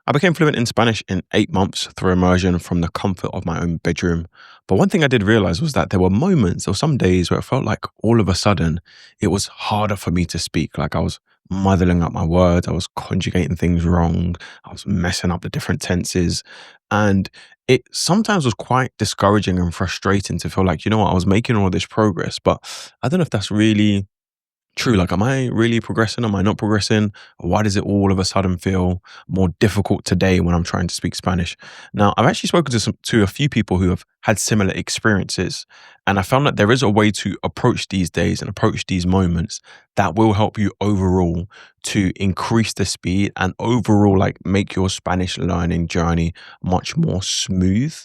I became fluent in Spanish in 8 months through immersion from the comfort of my own bedroom. But one thing I did realize was that there were moments or some days where it felt like all of a sudden it was harder for me to speak. Like I was muddling up my words, I was conjugating things wrong, I was messing up the different tenses. And it sometimes was quite discouraging and frustrating to feel like, I was making all this progress, but I don't know if that's really true. Like, am I really progressing? Am I not progressing? Why does it all of a sudden feel more difficult today when I'm trying to speak Spanish? Now, I've actually spoken to a few people who have had similar experiences, and I found that there is a way to approach these days and approach these moments that will help you overall to increase the speed and overall like make your Spanish learning journey much more smooth.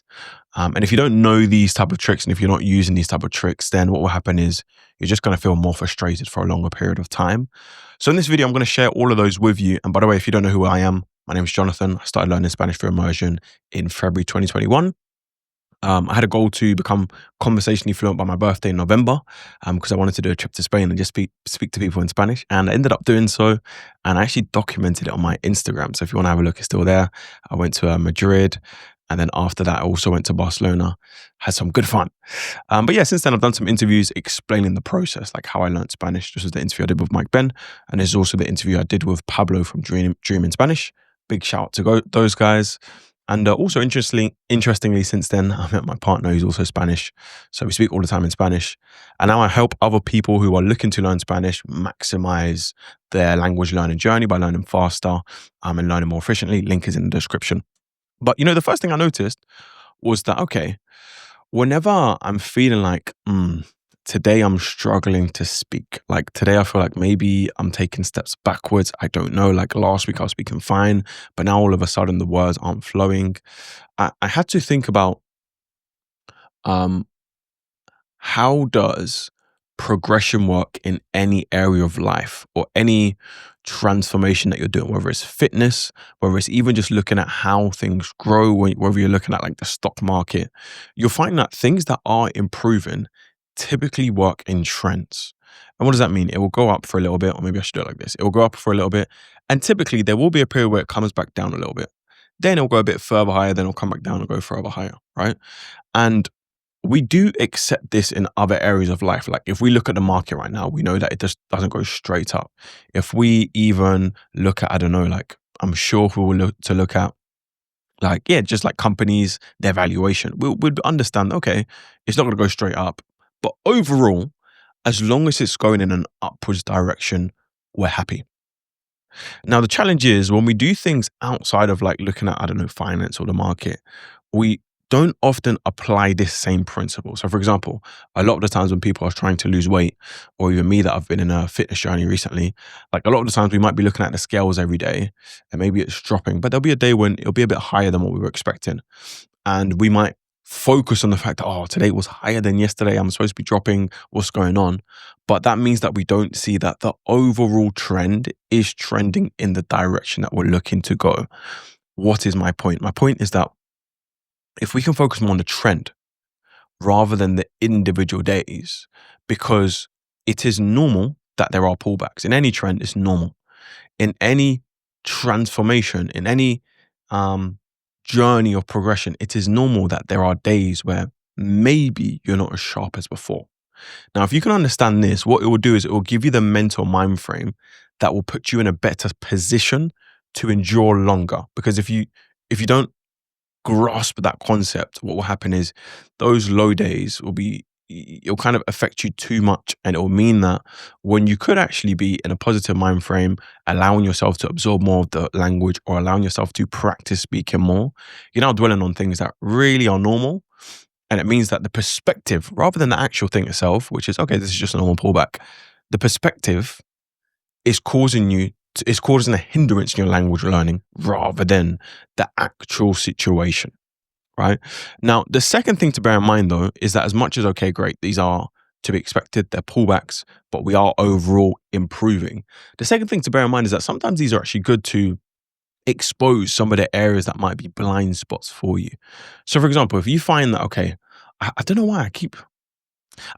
And if you don't know these type of tricks and if you're not using these type of tricks, then what will happen is you're just going to feel more frustrated for a longer period of time. So in this video, I'm going to share all of those with you. And by the way, if you don't know who I am, my name is Jonathan. I started learning Spanish through immersion in February 2021. I had a goal to become conversationally fluent by my birthday in November because I wanted to do a trip to Spain and just speak to people in Spanish. And I ended up doing so. And I actually documented it on my Instagram. So if you want to have a look, it's still there. I went to Madrid. And then after that, I also went to Barcelona, had some good fun. But yeah, since then, I've done some interviews explaining the process, like how I learned Spanish. This was the interview I did with Mike Ben. And this is also the interview I did with Pablo from Dream in Spanish. Big shout out to those guys. And also interestingly, since then, I met my partner who's also Spanish. So we speak all the time in Spanish. And now I help other people who are looking to learn Spanish maximize their language learning journey by learning faster and learning more efficiently. Link is in the description. But the first thing I noticed was that, okay, whenever I'm feeling like, today I'm struggling to speak, like today I feel like maybe I'm taking steps backwards. I don't know, like last week I was speaking fine, but now all of a sudden the words aren't flowing. I had to think about um, how does progression work in any area of life or any transformation that you're doing, whether it's fitness, whether it's even just looking at how things grow, whether you're looking at like the stock market, you'll find that things that are improving typically work in trends. And what does that mean? It will go up for a little bit, or maybe I should do it like this. It will go up for a little bit. And typically there will be a period where it comes back down a little bit. Then it'll go a bit further higher, then it'll come back down and go further higher, right? And we do accept this in other areas of life. Like if we look at the market right now, we know that it just doesn't go straight up. If we even look at, I don't know, like I'm sure if we will look at like, yeah, just like companies, their valuation, we'd understand, okay, it's not going to go straight up. But overall, as long as it's going in an upwards direction, we're happy. Now, the challenge is when we do things outside of like looking at, I don't know, finance or the market, we don't often apply this same principle. So, for example, a lot of the times when people are trying to lose weight, or even me that I've been in a fitness journey recently, like a lot of the times we might be looking at the scales every day and maybe it's dropping, but there'll be a day when it'll be a bit higher than what we were expecting. And we might focus on the fact that, oh, today was higher than yesterday. I'm supposed to be dropping. What's going on? But that means that we don't see that the overall trend is trending in the direction that we're looking to go. What is my point? My point is that if we can focus more on the trend rather than the individual days, because it is normal that there are pullbacks. In any trend, it's normal. In any transformation, in any journey of progression, it is normal that there are days where maybe you're not as sharp as before. Now, if you can understand this, what it will do is it will give you the mental mind frame that will put you in a better position to endure longer. Because if you don't grasp that concept, what will happen is those low days it'll kind of affect you too much, and it will mean that when you could actually be in a positive mind frame, allowing yourself to absorb more of the language or allowing yourself to practice speaking more, you're now dwelling on things that really are normal. And it means that the perspective, rather than the actual thing itself, which is, okay, this is just a normal pullback, the perspective is causing a hindrance in your language learning rather than the actual situation, right? Now, the second thing to bear in mind though, is that as much as, okay, great, these are to be expected, they're pullbacks, but we are overall improving. The second thing to bear in mind is that sometimes these are actually good to expose some of the areas that might be blind spots for you. So for example, if you find that, okay, I don't know why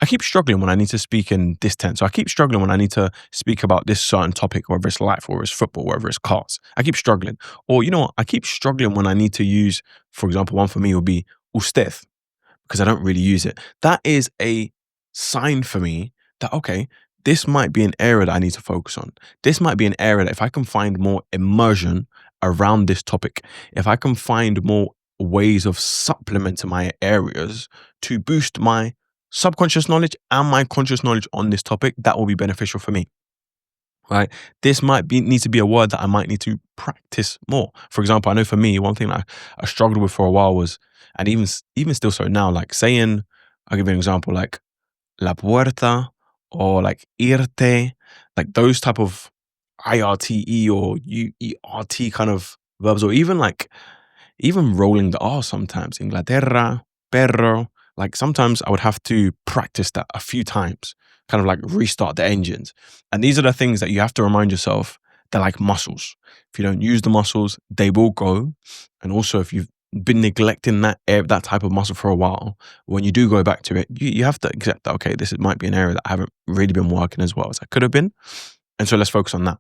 I keep struggling when I need to speak in this tense. So I keep struggling when I need to speak about this certain topic, whether it's life, or it's football, whether it's cars. I keep struggling. Or you know what? I keep struggling when I need to use, for example, one for me would be usted, because I don't really use it. That is a sign for me that, okay, this might be an area that I need to focus on. This might be an area that if I can find more immersion around this topic, if I can find more ways of supplementing my areas to boost my subconscious knowledge and my conscious knowledge on this topic, that will be beneficial for me. Right? This might be need to be a word that I might need to practice more. For example, I know for me, one thing that I struggled with for a while was, and even still so now, like saying, I'll give you an example, like la puerta or like irte, like those type of IRTE or UERT kind of verbs, or even rolling the R sometimes. Inglaterra, perro. Like sometimes I would have to practice that a few times, kind of like restart the engines. And these are the things that you have to remind yourself, they're like muscles. If you don't use the muscles, they will go. And also, if you've been neglecting that type of muscle for a while, when you do go back to it, you have to accept that, okay, might be an area that I haven't really been working as well as I could have been. And so let's focus on that.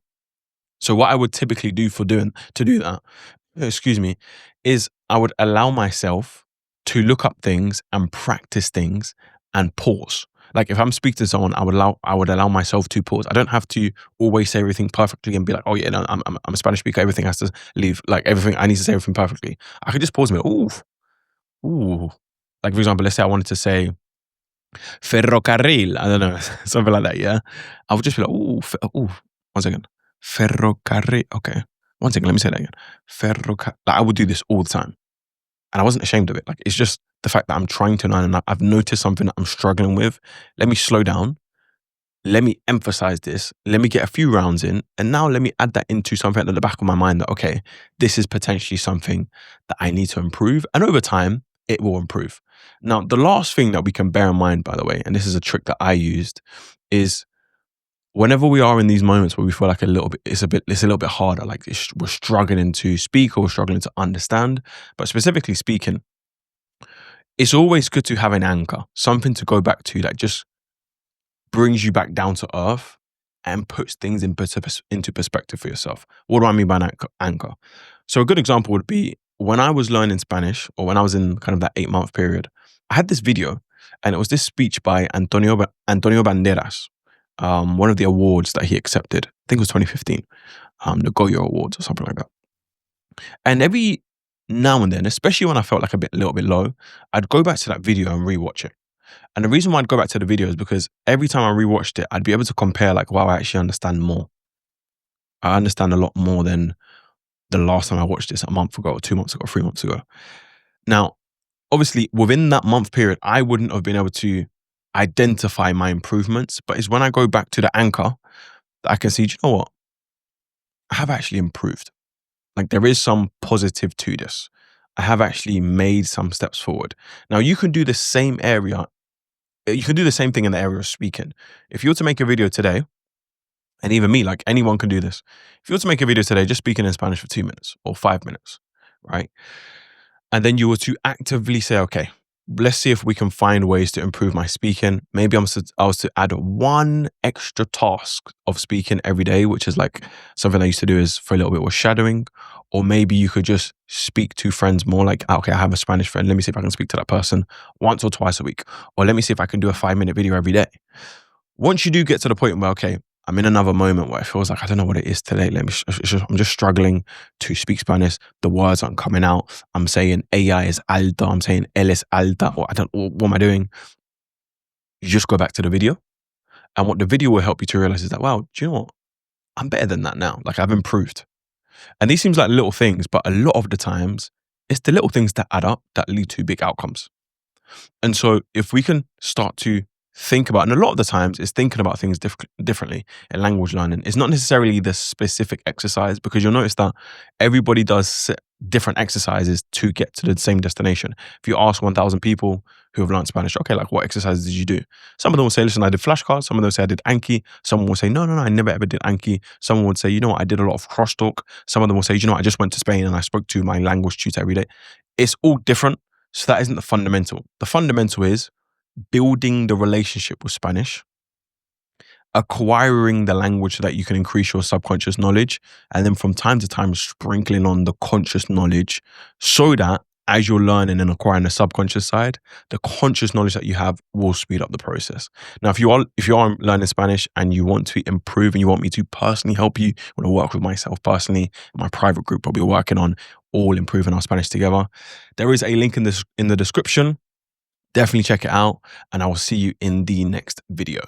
So what I would typically do to do that, excuse me, is I would allow myself to look up things and practice things and pause. Like if I'm speaking to someone, I would allow myself to pause. I don't have to always say everything perfectly and be like, oh yeah, no, I'm a Spanish speaker. Everything has to leave, like everything, I need to say everything perfectly. I could just pause and be like, ooh. Like for example, let's say I wanted to say ferrocarril. I don't know, something like that, yeah? I would just be like, ooh, 1 second. Ferrocarril, okay. 1 second, let me say that again. Like I would do this all the time. And I wasn't ashamed of it. Like it's just the fact that I'm trying to learn and I've noticed something that I'm struggling with. Let me slow down. Let me emphasize this. Let me get a few rounds in. And now let me add that into something at the back of my mind that, okay, this is potentially something that I need to improve. And over time, it will improve. Now, the last thing that we can bear in mind, by the way, and this is a trick that I used, is whenever we are in these moments where we feel like it's a little bit harder, like we're struggling to speak or we're struggling to understand, but specifically speaking, it's always good to have an anchor, something to go back to that just brings you back down to earth and puts things into perspective for yourself. What do I mean by an anchor? So a good example would be when I was learning Spanish, or when I was in kind of that 8-month period, I had this video, and it was this speech by Antonio Banderas, one of the awards that he accepted. I think it was 2015, the Goya Awards or something like that. And every now and then, especially when I felt like little bit low, I'd go back to that video and rewatch it. And the reason why I'd go back to the video is because every time I rewatched it, I'd be able to compare, like, wow, I actually understand more. I understand a lot more than the last time I watched this a month ago, or 2 months ago, 3 months ago. Now, obviously, within that month period, I wouldn't have been able to identify my improvements, but it's when I go back to the anchor that I can see, do you know what? I have actually improved. Like there is some positive to this. I have actually made some steps forward. Now you can do the same area. You can do the same thing in the area of speaking. If you were to make a video today, and even me, like anyone can do this. If you were to make a video today, just speaking in Spanish for 2 minutes or 5 minutes, right? And then you were to actively say, okay, let's see if we can find ways to improve my speaking. Maybe I was to add one extra task of speaking every day, which is like something I used to do is for a little bit was shadowing. Or maybe you could just speak to friends more, like, okay, I have a Spanish friend. Let me see if I can speak to that person once or twice a week. Or let me see if I can do a 5-minute video every day. Once you do get to the point where, okay, I'm in another moment where it feels like I don't know what it is today. I'm just struggling to speak Spanish. The words aren't coming out. I'm saying ella es alta. I'm saying él es alta. Or what am I doing? You just go back to the video. And what the video will help you to realize is that, wow, do you know what? I'm better than that now. Like I've improved. And these seems like little things, but a lot of the times it's the little things that add up that lead to big outcomes. And so if we can start to think about, and a lot of the times it's thinking about things differently in language learning. It's not necessarily the specific exercise, because you'll notice that everybody does different exercises to get to the same destination. If you ask 1,000 people who have learned Spanish, okay, like what exercises did you do? Some of them will say, listen, I did flashcards. Some of them will say I did Anki. Someone will say, no, I never ever did Anki. Someone would say, you know what, I did a lot of crosstalk. Some of them will say, you know what, I just went to Spain and I spoke to my language tutor every day. It's all different. So that isn't the fundamental. The fundamental is building the relationship with Spanish, acquiring the language so that you can increase your subconscious knowledge, and then from time to time sprinkling on the conscious knowledge so that as you're learning and acquiring the subconscious side, the conscious knowledge that you have will speed up the process. Now, if you are learning Spanish and you want to improve and you want me to personally help you, want to work with myself personally, my private group, I'll be working on all improving our Spanish together. There is a link in the description. Definitely check it out, and I will see you in the next video.